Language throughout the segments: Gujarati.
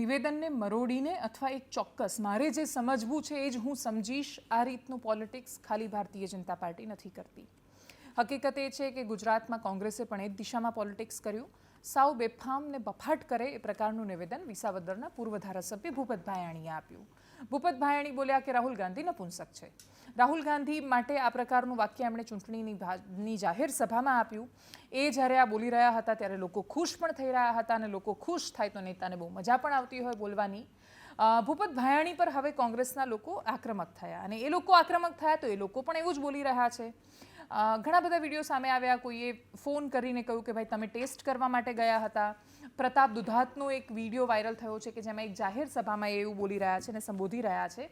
નિવેદનને મરોડીને અથવા એક ચોક્કસ મારે જે સમજવું છે એ જ હું સમજીશ આ રીતનું પોલિટિક્સ ખાલી ભારતીય જનતા પાર્ટી નથી કરતી. હકીકત એ છે કે ગુજરાતમાં કોંગ્રેસે પણ એ જ દિશામાં પોલિટિક્સ કર્યું. સાવ બેફામ ને બફાટ કરે એ પ્રકારનું નિવેદન વિસાવદરના પૂર્વ ધારાસભ્ય ભૂપત ભાયાણીએ આપ્યું. ભૂપત ભાયાણી બોલ્યા કે રાહુલ ગાંધી નપુંસક છે. રાહુલ ગાંધી માટે આ પ્રકારનું વાક્ય એમણે ચૂંટણીની જાહેર સભામાં આપ્યું. એ જ્યારે આ બોલી રહ્યા હતા ત્યારે લોકો ખુશ પણ થઈ રહ્યા હતા અને લોકો ખુશ થાય તો નેતાને બહુ મજા પણ આવતી હોય બોલવાની. ભૂપત ભાયાણી પર હવે કોંગ્રેસના લોકો આક્રમક થયા અને એ લોકો આક્રમક થયા તો એ લોકો પણ એવું જ બોલી રહ્યા છે. ઘણા બધા વિડીયો સામે આવ્યા. કોઈએ ફોન કરીને કહ્યું કે ભાઈ તમે ટેસ્ટ કરવા માટે ગયા હતા. પ્રતાપ દુધાતનો એક વિડીયો વાયરલ થયો છે કે જેમાં એક જાહેર સભામાં એ એવું બોલી રહ્યા છે અને સંબોધી રહ્યા છે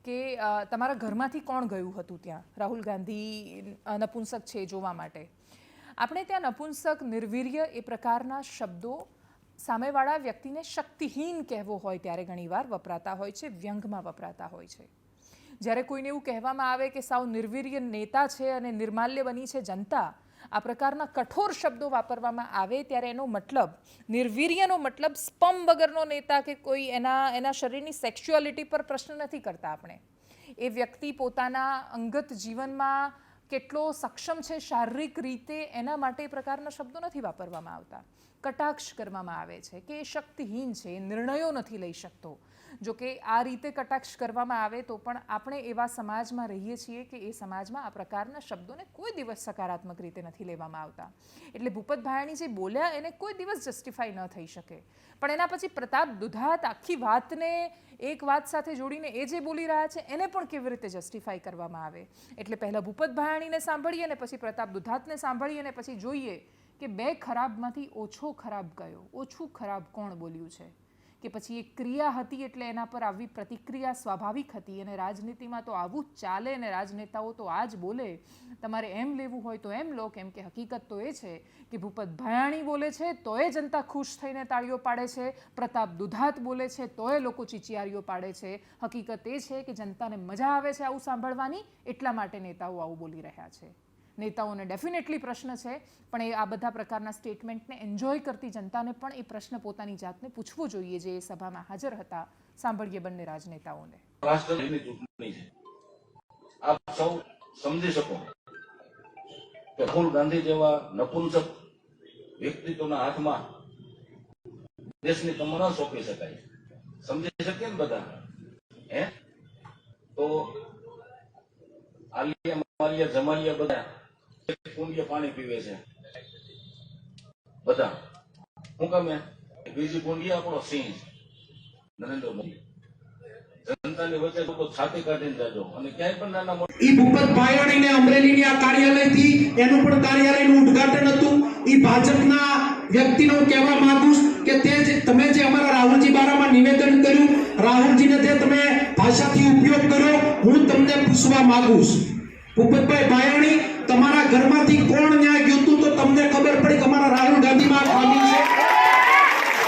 કે તમારા ઘરમાંથી કોણ ગયું હતું ત્યાં રાહુલ ગાંધી નપુંસક છે જોવા માટે. આપણે ત્યાં નપુંસક, નિર્વીર્ય એ પ્રકારના શબ્દો સામેવાળા વ્યક્તિને શક્તિહીન કહેવો હોય ત્યારે ઘણીવાર વપરાતા હોય છે, વ્યંગમાં વપરાતા હોય છે. જ્યારે કોઈને એવું કહેવામાં આવે કે સાવ નિર્વીર્ય નેતા છે અને નિર્માલ્ય બની છે જનતા, આ પ્રકારના કઠોર શબ્દો વાપરવામાં આવે ત્યારે એનો મતલબ, નિર્વીર્યનો મતલબ સ્પમ વગરનો નેતા કે કોઈ એના શરીરની સેક્સ્યુઆલિટી પર પ્રશ્ન નથી કરતા આપણે. એ વ્યક્તિ પોતાના અંગત જીવનમાં કેટલો સક્ષમ છે શારીરિક રીતે એના માટે એ પ્રકારના શબ્દો નથી વાપરવામાં આવતા. કટાક્ષ કરવામાં આવે છે કે એ શક્તિહીન છે, એ નિર્ણયો નથી લઈ શકતો. જો કે આ રીતે કટાક્ષ કરવામાં આવે તો પણ આપણે એવા સમાજમાં રહીએ છીએ કે એ સમાજમાં આ પ્રકારના શબ્દોને કોઈ દિવસ સકારાત્મક રીતે નથી લેવામાં આવતા. એટલે ભૂપત ભાયાણી જે બોલ્યા એને કોઈ દિવસ જસ્ટિફાઈ ન થઈ શકે. પણ એના પછી પ્રતાપ દુધાત આખી વાતને એક વાત સાથે જોડીને એ જે બોલી રહ્યા છે એને પણ કેવી રીતે જસ્ટિફાઈ કરવામાં આવે. એટલે પહેલાં ભૂપત ભાયાણીને સાંભળીએ અને પછી પ્રતાપ દુધાતને સાંભળીએ અને પછી જોઈએ કે બે ખરાબમાંથી ઓછો ખરાબ કયો, ઓછું ખરાબ કોણ બોલ્યું છે. કે પછી એક ક્રિયા હતી એટલે એના પર આવી પ્રતિક્રિયા સ્વાભાવિક હતી અને રાજનીતિમાં તો આવું જ ચાલે અને રાજનેતાઓ તો આ જ બોલે. તમારે એમ લેવું હોય તો એમ લો, કેમ કે હકીકત તો એ છે કે ભૂપત ભાયાણી બોલે છે તોય જનતા ખુશ થઈને તાળીઓ પાડે છે, પ્રતાપ દુધાત બોલે છે તોય લોકો ચીચિયારીઓ પાડે છે. હકીકત એ છે કે જનતાને મજા આવે છે આવું સાંભળવાની, એટલા માટે નેતાઓ આવું બોલી રહ્યા છે. નેતાઓને ડેફિનેટલી પ્રશ્ન છે, પણ એ આ બધા પ્રકારના સ્ટેટમેન્ટને એન્જોય કરતી જનતાને પણ એ પ્રશ્ન પોતાની જાતને પૂછવો જોઈએ જે એ સભામાં હાજર હતા. સાંભળીએ બંને રાજનેતાઓને. રાષ્ટ્રની ચૂંટણી છે. આપ સૌ સમજી શકો કે રાહુલ ગાંધી જેવા નપુંસક વ્યક્તિત્વના હાથમાં દેશની કમર ન સોંપી શકાય. સમજી શકીએ ને બધા? તો આલિયા માલિયા જમાલિયા બધા કુંડિયા પાણી પીવે છે બધા. શું કામે? બીજી કુંડિયા આપણો સિંહ નરેન્દ્ર મોદી. જનતાની વચ્ચે લોકો છાતી કાઢીને જાજો અને ક્યાંય પણ નાના મોટા ઈ ભૂપત ભાયાણીને અમરેલીની આ કાર્યાલયથી એનું પણ કાર્યાલયનું ઉદ્ઘાટન હતું. ઈ ભાજપના વ્યક્તિનો કહેવા માંગુ કે તમે જે અમારા રાહુલજી બારામાં નિવેદન કર્યું, રાહુલજીને જે તમે ભાષાથી ઉપયોગ કર્યો, હું તમને પૂછવા માંગુ છું ભૂપતભાઈ ભાયાણી, તમારા ઘરમાંથી કોણ ન્યાય ગયું હતું તો તમને ખબર પડી કે અમારા રાહુલ ગાંધીમાં ખામી છે?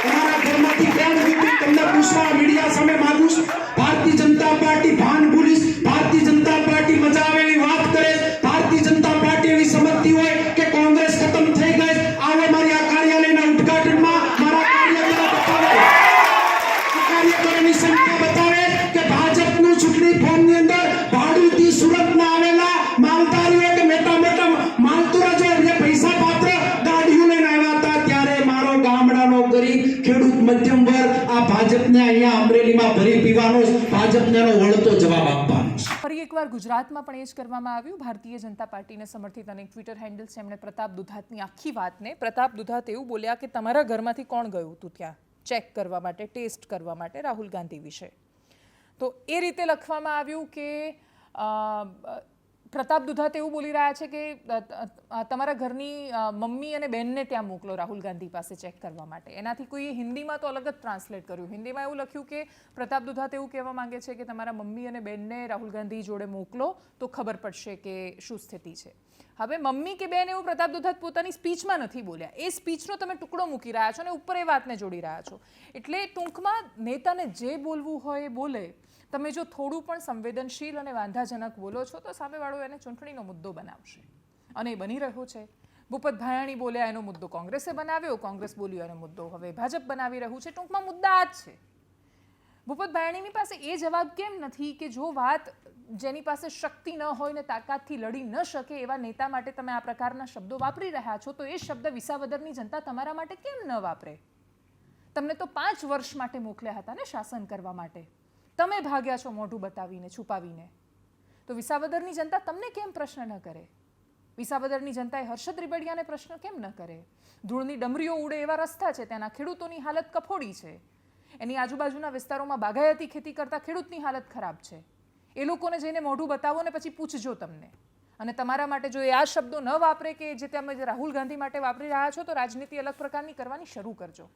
તમારા ઘરમાંથી કોણ ગયું તમને પૂછવા મીડિયા સામે માંગુ છું. ભારતીય જનતા પાર્ટી ભાન ભૂલીશ, ભારતીય જનતા પાર્ટી મજા આવેલી વાત કરે, ભારતીય જનતા પાર્ટી એવી સમજતી હોય કે કોંગ્રેસ ખતમ થઈ ગઈ, આવે મારી આ કાર્યાલયના ઉદ્ઘાટનમાં મારા કાર્યકરો બતાવે, કાર્યકરોની સંખ્યા બતાવે કે ભાજપનું ચૂંટણી ફોર્મની અંદર ભાડુથી સુરતના આવેલા માલધારીઓ કે મોટા મોટા માલતુરા જે પૈસા પાત્ર ગાડીઓ લઈને આવ્યા હતા ત્યારે મારો ગામડાનો ગરીબ ખેડૂત મધ્યમ વર્ગ આ ભાજપને અહીંયા અમરેલીમાં ભરી પીવાનો, ભાજપને વળતો જવાબ આપવાનો. ફરી એકવાર ગુજરાતમાં પણ એ જ કરવામાં આવ્યું. ભારતીય જનતા પાર્ટીને સમર્થિત અનેક ટ્વિટર હેન્ડલ્સ એમણે પ્રતાપ દુધાતની આખી વાતને, પ્રતાપ દુધાત એવું બોલ્યા કે તમારા ઘરમાંથી કોણ ગયું હતું ત્યાં ચેક કરવા માટે, ટેસ્ટ કરવા માટે રાહુલ ગાંધી વિશે. તો એ રીતે લખવામાં આવ્યું કે પ્રતાપ દુધાત એવું બોલી રહ્યા છે કે તમારા ઘરની મમ્મી અને બહેનને ત્યાં મોકલો રાહુલ ગાંધી પાસે ચેક કરવા માટે. એનાથી કોઈ હિન્દીમાં તો અલગ જ ટ્રાન્સલેટ કર્યું. હિન્દીમાં એવું લખ્યું કે પ્રતાપ દુધાત એવું કહેવા માંગે છે કે તમારા મમ્મી અને બહેનને રાહુલ ગાંધી જોડે મોકલો તો ખબર પડશે કે શું સ્થિતિ છે. હવે મમ્મી કે બેન એવું પ્રતાપ દુધાત પોતાની સ્પીચમાં નથી બોલ્યા. એ સ્પીચનો તમે ટુકડો મૂકી રહ્યા છો અને ઉપર એ વાતને જોડી રહ્યા છો. એટલે ટૂંકમાં નેતાને જે બોલવું હોય એ બોલે. તમે જો થોડું પણ સંવેદનશીલ અને વાંધાજનક બોલો છો તો સામેવાળો એને ચૂંટણીનો મુદ્દો બનાવશે અને એ બની રહ્યો છે. ભૂપત ભાયાણી બોલ્યા એનો મુદ્દો કોંગ્રેસે બનાવ્યો, કોંગ્રેસ બોલ્યો એનો મુદ્દો હવે ભાજપ બનાવી રહ્યું છે. ટૂંકમાં મુદ્દા આ જ છે. ભૂપત ભાયાણીની પાસે એ જવાબ કેમ નથી કે જો વાત જેની પાસે શક્તિ ન હોય ને તાકાતથી લડી ન શકે એવા નેતા માટે તમે આ પ્રકારના શબ્દો વાપરી રહ્યા છો, તો એ શબ્દ વિસાવદરની જનતા તમારા માટે કેમ ન વાપરે? તમને તો 5 વર્ષ માટે મોકલ્યા હતા ને શાસન કરવા માટે. તમે ભાગ્યા છો મોઢું બતાવીને, છુપાવીને. તો વિસાવદરની જનતા તમને કેમ પ્રશ્ન ન કરે? વિસાવદરની જનતાએ હર્ષદ રીબડિયાને પ્રશ્ન કેમ ન કરે? ધૂળની ડમરીઓ ઉડે એવા રસ્તા છે, ત્યાંના ખેડૂતોની હાલત કફોડી છે. એની આજુબાજુના વિસ્તારોમાં બાગાયતી ખેતી કરતા ખેડૂતની હાલત ખરાબ છે. એ લોકોને જઈને મોઢું બતાવો ને પછી પૂછજો તમને. અને તમારા માટે જો એ આ શબ્દો ન વાપરે કે જે તમે રાહુલ ગાંધી માટે વાપરી રહ્યા છો, તો રાજનીતિ અલગ પ્રકારની કરવાની શરૂ કરજો.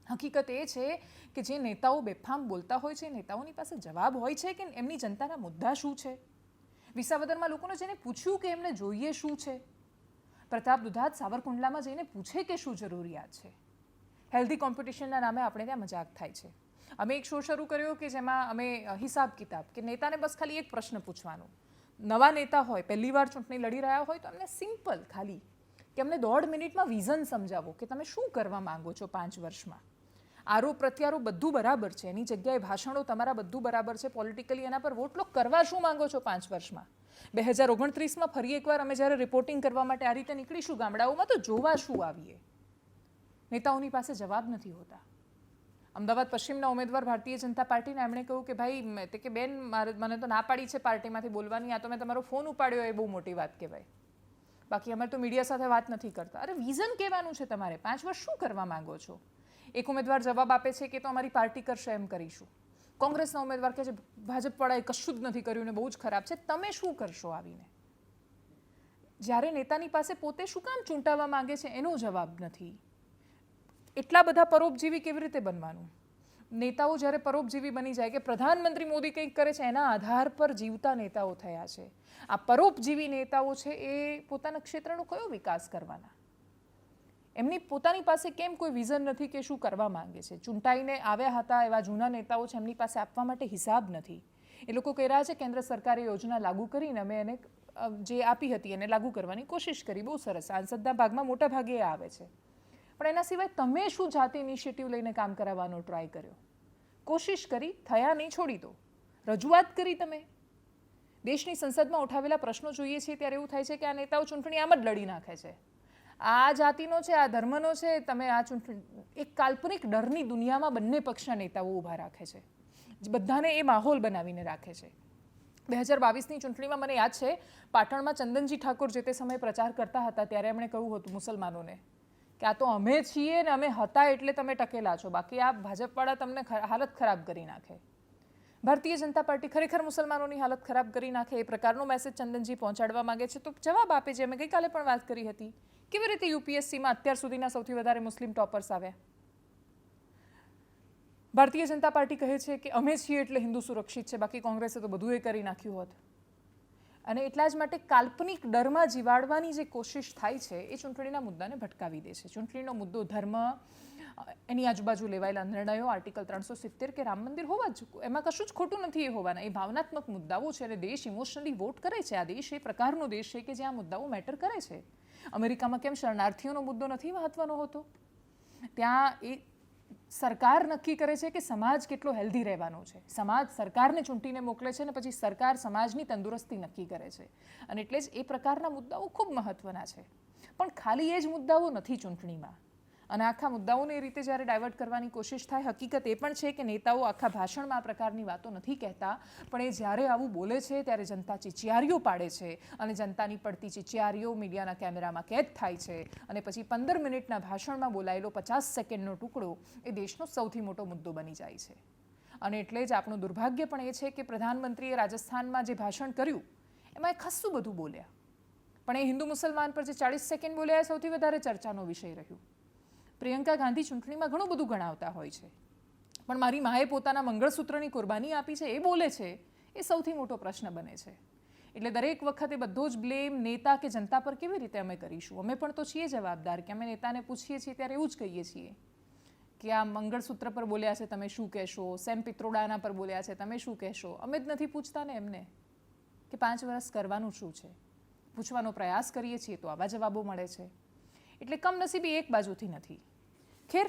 હકીકત એ છે કે જે નેતાઓ બેફામ બોલતા હોય છે, નેતાઓની પાસે જવાબ હોય છે કે એમની જનતાના મુદ્દા શું છે. વિસાવદરમાં લોકોને જઈને પૂછ્યું કે એમને જોઈએ શું છે. પ્રતાપ દુધાત સાવરકુંડલામાં જઈને પૂછે કે શું જરૂરિયાત છે. હેલ્ધી કોમ્પિટિશનના નામે આપણે ત્યાં મજાક થાય છે. અમે એક શો શરૂ કર્યો કે જેમાં અમે હિસાબ કિતાબ કે નેતાને બસ ખાલી એક પ્રશ્ન પૂછવાનો. નવા નેતા હોય, પહેલી વાર ચૂંટણી લડી રહ્યા હોય, તો અમને સિમ્પલ ખાલી કે અમને 1.5 મિનિટમાં વિઝન સમજાવો કે તમે શું કરવા માંગો છો 5 વર્ષમાં. આરોપ પ્રત્યારોપ બધું બરાબર છે, એની જગ્યાએ ભાષણો તમારા બધું બરાબર છે, પોલિટિકલી એના પર વોટ લો. કરવા શું માંગો છો 5 વર્ષમાં? 2029માં ફરી એકવાર અમે જ્યારે રિપોર્ટિંગ કરવા માટે આ રીતે નીકળીશું ગામડાઓમાં, તો જોવા શું આવીએ? નેતાઓની પાસે જવાબ નથી હોતા. અમદાવાદ પશ્ચિમના ઉમેદવાર ભારતીય જનતા પાર્ટીના એમણે કહ્યું કે ભાઈ તે કે બેન મને તો ના પાડી છે પાર્ટીમાંથી બોલવાની, આ તો મેં તમારો ફોન ઉપાડ્યો એ બહુ મોટી વાત કહેવાય. બાકી અમે તો મીડિયા સાથે વાત નથી કરતા. અરે વિઝન કહેવાનું છે તમારે, 5 વર્ષ શું કરવા માંગો છો? એક ઉમેદવાર જવાબ આપે છે કે તો અમારી પાર્ટી કરશે એમ કરીશું. કોંગ્રેસના ઉમેદવાર કહે છે ભાજપવાળાએ કશું જ નથી કર્યું ને બહુ જ ખરાબ છે. તમે શું કરશો આવીને? જ્યારે નેતાની પાસે પોતે શું કામ ચૂંટાવા માંગે છે એનો જવાબ નથી. એટલા બધા પરોપજીવી કેવી રીતે બનવાનું? નેતાઓ જ્યારે પરોપજીવી બની જાય કે પ્રધાનમંત્રી મોદી કંઈક કરે છે એના આધાર પર જીવતા નેતાઓ થયા છે. આ પરોપજીવી નેતાઓ છે એ પોતાના ક્ષેત્રનો કયો વિકાસ કરવાના? એમની પોતાની પાસે કેમ કોઈ વિઝન નથી કે શું કરવા માંગે છે? ચૂંટાઈને આવ્યા હતા એવા જૂના નેતાઓ છે, એમની પાસે આપવા માટે હિસાબ નથી. એ લોકો કહી રહ્યા છે કેન્દ્ર સરકારે યોજના લાગુ કરીને અમે એને જે આપી હતી એને લાગુ કરવાની કોશિશ કરી. બહુ સરસ, સાંસદના ભાગમાં મોટા ભાગે એ આવે છે. પણ એના સિવાય તમે શું જાતે ઇનિશિયેટિવ લઈને કામ કરાવવાનો ટ્રાય કર્યો? કોશિશ કરી, થયા નહીં, છોડી દો. રજૂઆત કરી તમે? દેશની સંસદમાં ઉઠાવેલા પ્રશ્નો જોઈએ છીએ ત્યારે એવું થાય છે કે આ નેતાઓ ચૂંટણી આમ જ લડી નાખે છે. આ જાતિનો છે, આ ધર્મનો છે, તમે આ ચૂંટણી એક કાલ્પનિક ડરની દુનિયામાં બંને પક્ષના નેતાઓ ઊભા રાખે છે. બધાને એ માહોલ બનાવીને રાખે છે. 2022ની ચૂંટણીમાં મને યાદ છે પાટણમાં ચંદનજી ઠાકોર જે તે સમયે પ્રચાર કરતા હતા ત્યારે એમણે કહ્યું હતું મુસલમાનોને કે આ તો અમે છીએ ને અમે હતા એટલે તમે ટકેલા છો, બાકી આ ભાજપવાળા તમને હાલત ખરાબ કરી નાખે. ભારતીય જનતા પાર્ટી ખરેખર મુસલમાનોની હાલત ખરાબ કરી નાખે એ પ્રકારનો મેસેજ ચંદનજી પહોંચાડવા માંગે છે. તો જવાબ આપે છે. અમે ગઈકાલે પણ વાત કરી હતી કેવી રીતે યુપીએસસીમાં અત્યાર સુધીના સૌથી વધારે મુસ્લિમ ટોપર્સ આવ્યા. ભારતીય જનતા પાર્ટી કહે છે કે અમે છીએ એટલે હિન્દુ સુરક્ષિત છે, બાકી કોંગ્રેસે તો બધું એ કરી નાખ્યું હોત. અને એટલા જ માટે કાલ્પનિક ડરમાં જીવાડવાની જે કોશિશ થાય છે એ ચૂંટણીના મુદ્દાને ભટકાવી દે છે. ચૂંટણીનો મુદ્દો ધર્મ, એની આજુબાજુ લેવાયેલા નિર્ણયો, આર્ટિકલ 370 કે રામ મંદિર હોવા જ, એમાં કશું જ ખોટું નથી એ હોવાના. એ ભાવનાત્મક મુદ્દાઓ છે અને દેશ ઇમોશનલી વોટ કરે છે. આ દેશ એ પ્રકારનો દેશ છે કે જ્યાં મુદ્દાઓ મેટર કરે છે. અમેરિકામાં કેમ શરણાર્થીઓનો મુદ્દો નથી મહત્વનો હોતો? ત્યાં એ સરકાર નક્કી કરે છે કે સમાજ કેટલો હેલ્ધી રહેવાનો છે. સમાજ સરકારને ચૂંટીને મોકલે છે અને પછી સરકાર સમાજની તંદુરસ્તી નક્કી કરે છે. અને એટલે જ એ પ્રકારના મુદ્દાઓ ખૂબ મહત્વના છે. પણ ખાલી એ જ મુદ્દાઓ નથી ચૂંટણીમાં. અને આખા મુદ્દાઓને એ રીતે જ્યારે ડાયવર્ટ કરવાની કોશિશ થાય, હકીકત એ પણ છે કે નેતાઓ આખા ભાષણમાં આ પ્રકારની વાતો નથી કહેતા, પણ એ જ્યારે આવું બોલે છે ત્યારે જનતા ચીચિયારીઓ પાડે છે અને જનતાની પડતી ચીચિયારીઓ મીડિયાના કેમેરામાં કેદ થાય છે અને પછી 15 મિનિટના ભાષણમાં બોલાયેલો 50 સેકન્ડનો ટુકડો એ દેશનો સૌથી મોટો મુદ્દો બની જાય છે. અને એટલે જ આપણું દુર્ભાગ્ય પણ એ છે કે પ્રધાનમંત્રીએ રાજસ્થાનમાં જે ભાષણ કર્યું એમાં એ ખાસ્સું બધું બોલ્યા, પણ એ હિન્દુ મુસલમાન પર જે 40 સેકન્ડ બોલ્યા એ સૌથી વધારે ચર્ચાનો વિષય રહ્યું. પ્રિયંકા ગાંધી ચૂંટણીમાં ઘણું બધું ગણાવતા હોય છે, પણ મારી માએ પોતાના મંગળસૂત્રની કુરબાની આપી છે એ બોલે છે એ સૌથી મોટો પ્રશ્ન બને છે. એટલે દરેક વખતે બધો જ બ્લેમ નેતા કે જનતા પર કેવી રીતે અમે કરીશું? અમે પણ તો છીએ જવાબદાર કે અમે નેતાને પૂછીએ છીએ ત્યારે એવું જ કહીએ છીએ કે આ મંગળસૂત્ર પર બોલ્યા છે તમે શું કહેશો, સેમ પિત્રોડાના પર બોલ્યા છે તમે શું કહેશો? અમે જ નથી પૂછતા ને એમને કે 5 વર્ષ કરવાનું શું છે. પૂછવાનો પ્રયાસ કરીએ છીએ તો આવા જવાબો મળે છે. એટલે કમનસીબી એક બાજુથી નથી. ખેર